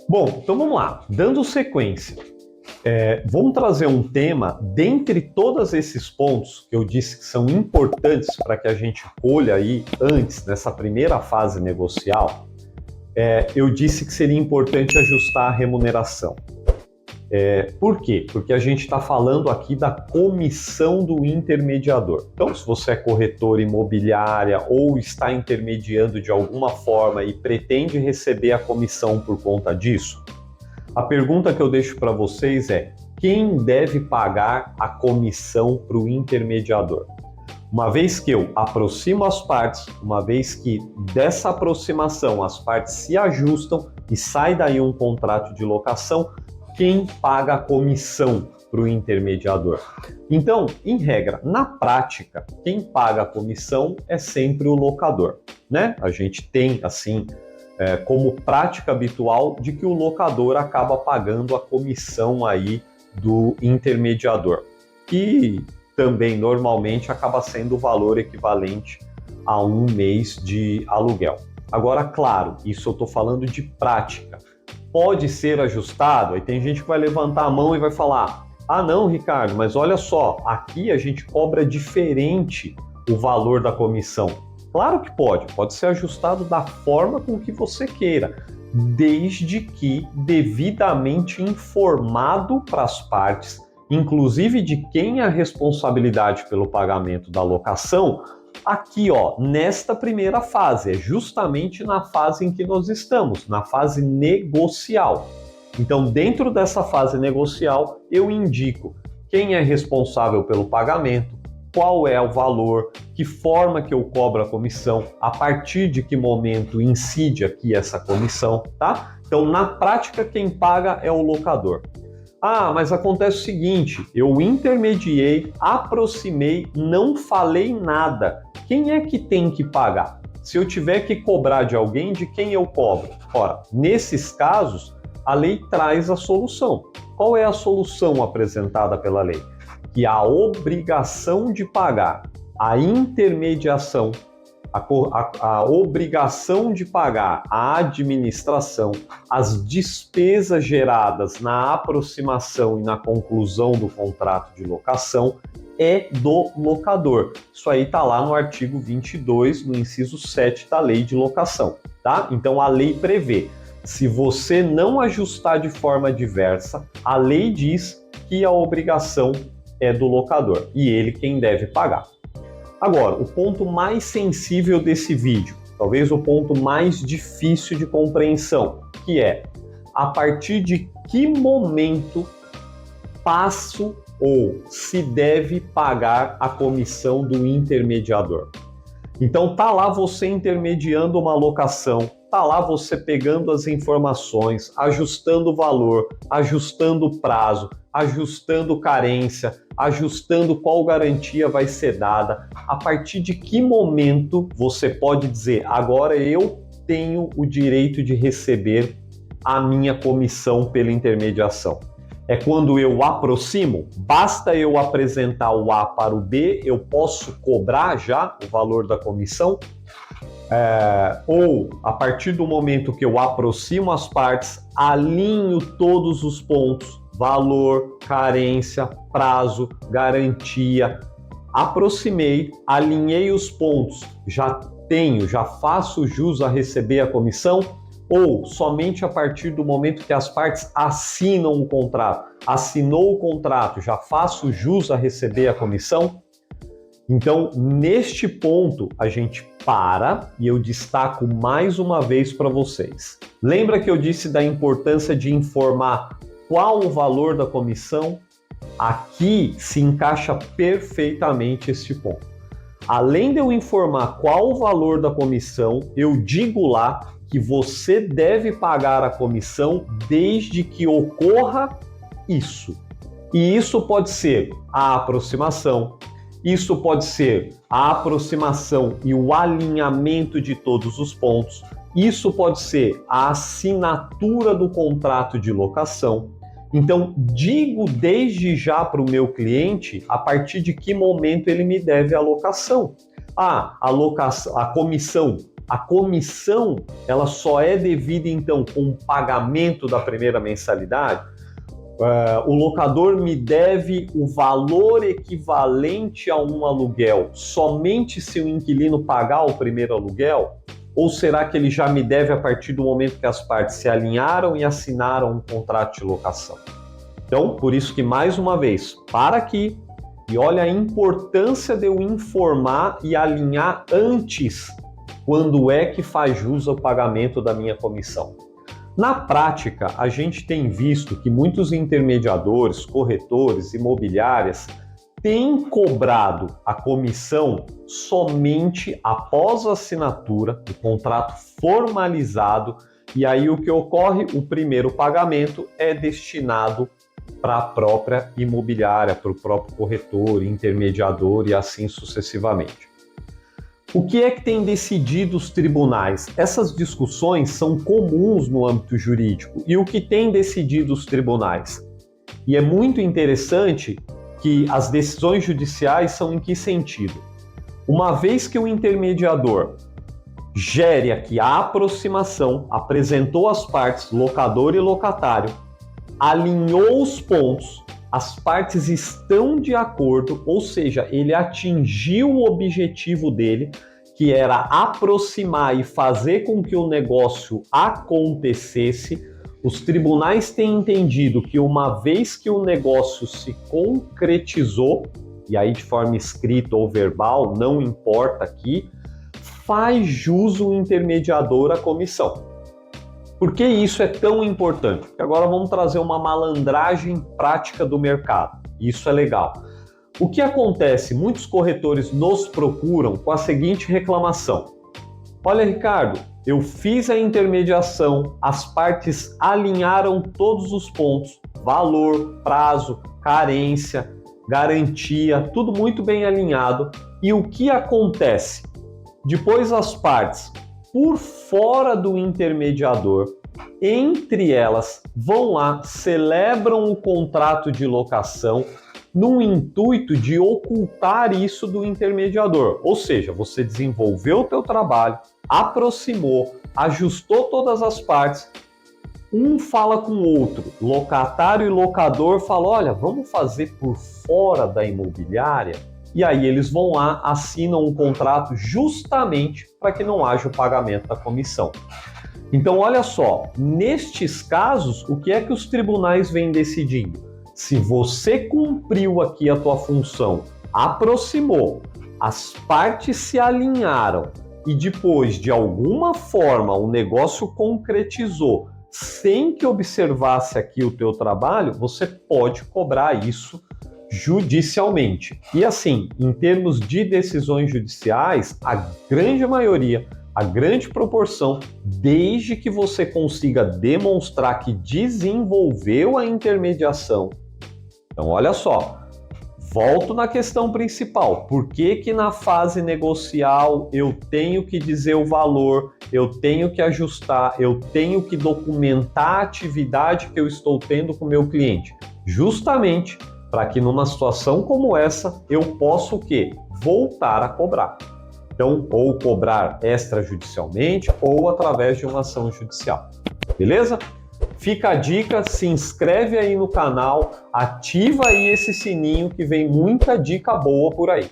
Bom, então vamos lá. Dando sequência, vamos trazer um tema dentre todos esses pontos que eu disse que são importantes para que a gente colha aí antes, nessa primeira fase negocial. Eu disse que seria importante ajustar a remuneração. Por quê? Porque a gente está falando aqui da comissão do intermediador. Então, se você é corretora imobiliária ou está intermediando de alguma forma e pretende receber a comissão por conta disso, a pergunta que eu deixo para vocês é: quem deve pagar a comissão para o intermediador? Uma vez que eu aproximo as partes, uma vez que dessa aproximação as partes se ajustam e sai daí um contrato de locação, quem paga a comissão para o intermediador? Então, em regra, na prática, quem paga a comissão é sempre o locador, né? A gente tem, assim, como prática habitual de que o locador acaba pagando a comissão aí do intermediador, que também normalmente acaba sendo o valor equivalente a 1 mês de aluguel. Agora, claro, isso eu estou falando de prática. Pode ser ajustado? Aí tem gente que vai levantar a mão e vai falar: ah não, Ricardo, mas olha só, aqui a gente cobra diferente o valor da comissão. Claro que pode ser ajustado da forma com que você queira, desde que devidamente informado para as partes, inclusive de quem é a responsabilidade pelo pagamento da locação. Aqui, ó, nesta primeira fase, é justamente na fase em que nós estamos, na fase negocial. Então, dentro dessa fase negocial, eu indico quem é responsável pelo pagamento, qual é o valor, que forma que eu cobro a comissão, a partir de que momento incide aqui essa comissão, tá? Então, na prática, quem paga é o locador. Ah, mas acontece o seguinte, eu intermediei, aproximei, não falei nada. Quem é que tem que pagar? Se eu tiver que cobrar de alguém, de quem eu cobro? Ora, nesses casos, a lei traz a solução. Qual é a solução apresentada pela lei? Que a obrigação de pagar a intermediação, a obrigação de pagar a administração, as despesas geradas na aproximação e na conclusão do contrato de locação é do locador. Isso aí está lá no artigo 22, no inciso 7 da lei de locação, tá? Então a lei prevê, se você não ajustar de forma diversa, a lei diz que a obrigação é do locador e ele quem deve pagar. Agora, o ponto mais sensível desse vídeo, talvez o ponto mais difícil de compreensão, que é a partir de que momento passo ou se deve pagar a comissão do intermediador. Então tá lá você intermediando uma locação, tá lá você pegando as informações, ajustando o valor, ajustando o prazo, ajustando carência, ajustando qual garantia vai ser dada. A partir de que momento você pode dizer: agora eu tenho o direito de receber a minha comissão pela intermediação? É quando eu aproximo? Basta eu apresentar o A para o B, eu posso cobrar já o valor da comissão? Ou a partir do momento que eu aproximo as partes, alinho todos os pontos, valor, carência, prazo, garantia, aproximei, alinhei os pontos, já faço jus a receber a comissão? Ou somente a partir do momento que as partes assinam o contrato, assinou o contrato, já faço jus a receber a comissão? Então, neste ponto, a gente para e eu destaco mais uma vez para vocês. Lembra que eu disse da importância de informar qual o valor da comissão? Aqui se encaixa perfeitamente este ponto. Além de eu informar qual o valor da comissão, eu digo lá que você deve pagar a comissão desde que ocorra isso. E isso pode ser a aproximação, isso pode ser a aproximação e o alinhamento de todos os pontos, isso pode ser a assinatura do contrato de locação. Então, digo desde já para o meu cliente a partir de que momento ele me deve a locação. A comissão a comissão ela só é devida então com o pagamento da primeira mensalidade? O locador me deve o valor equivalente a um aluguel somente se o inquilino pagar o primeiro aluguel? Ou será que ele já me deve a partir do momento que as partes se alinharam e assinaram um contrato de locação? Então, por isso que, mais uma vez, para aqui e olha a importância de eu informar e alinhar antes quando é que faz jus ao pagamento da minha comissão. Na prática, a gente tem visto que muitos intermediadores, corretores, imobiliárias têm cobrado a comissão somente após a assinatura do contrato formalizado, e aí o que ocorre? O primeiro pagamento é destinado para a própria imobiliária, para o próprio corretor, intermediador e assim sucessivamente. O que é que tem decidido os tribunais? Essas discussões são comuns no âmbito jurídico. E o que tem decidido os tribunais? E é muito interessante que as decisões judiciais são em que sentido? Uma vez que o intermediador gere aqui a aproximação, apresentou as partes, locador e locatário, alinhou os pontos, as partes estão de acordo, ou seja, ele atingiu o objetivo dele, que era aproximar e fazer com que o negócio acontecesse. Os tribunais têm entendido que uma vez que o negócio se concretizou, e aí de forma escrita ou verbal, não importa aqui, faz jus o intermediador à comissão. Por que isso é tão importante? Porque agora vamos trazer uma malandragem prática do mercado. Isso é legal. O que acontece? Muitos corretores nos procuram com a seguinte reclamação. Olha, Ricardo, eu fiz a intermediação, as partes alinharam todos os pontos, valor, prazo, carência, garantia, tudo muito bem alinhado. E o que acontece? Depois as partes, por fora do intermediador, entre elas, vão lá, celebram o contrato de locação no intuito de ocultar isso do intermediador. Ou seja, você desenvolveu o teu trabalho, aproximou, ajustou todas as partes, um fala com o outro, locatário e locador falam, olha, vamos fazer por fora da imobiliária? E aí eles vão lá, assinam um contrato justamente para que não haja o pagamento da comissão. Então, olha só, nestes casos, o que é que os tribunais vêm decidindo? Se você cumpriu aqui a tua função, aproximou, as partes se alinharam e depois, de alguma forma, o negócio concretizou, sem que observasse aqui o teu trabalho, você pode cobrar isso judicialmente. E assim, em termos de decisões judiciais, a grande maioria, a grande proporção, desde que você consiga demonstrar que desenvolveu a intermediação. Então, olha só, volto na questão principal. Por que que na fase negocial eu tenho que dizer o valor, eu tenho que ajustar, eu tenho que documentar a atividade que eu estou tendo com o meu cliente? Justamente para que numa situação como essa eu possa o quê? Voltar a cobrar. Então, ou cobrar extrajudicialmente ou através de uma ação judicial. Beleza? Fica a dica, se inscreve aí no canal, ativa aí esse sininho que vem muita dica boa por aí.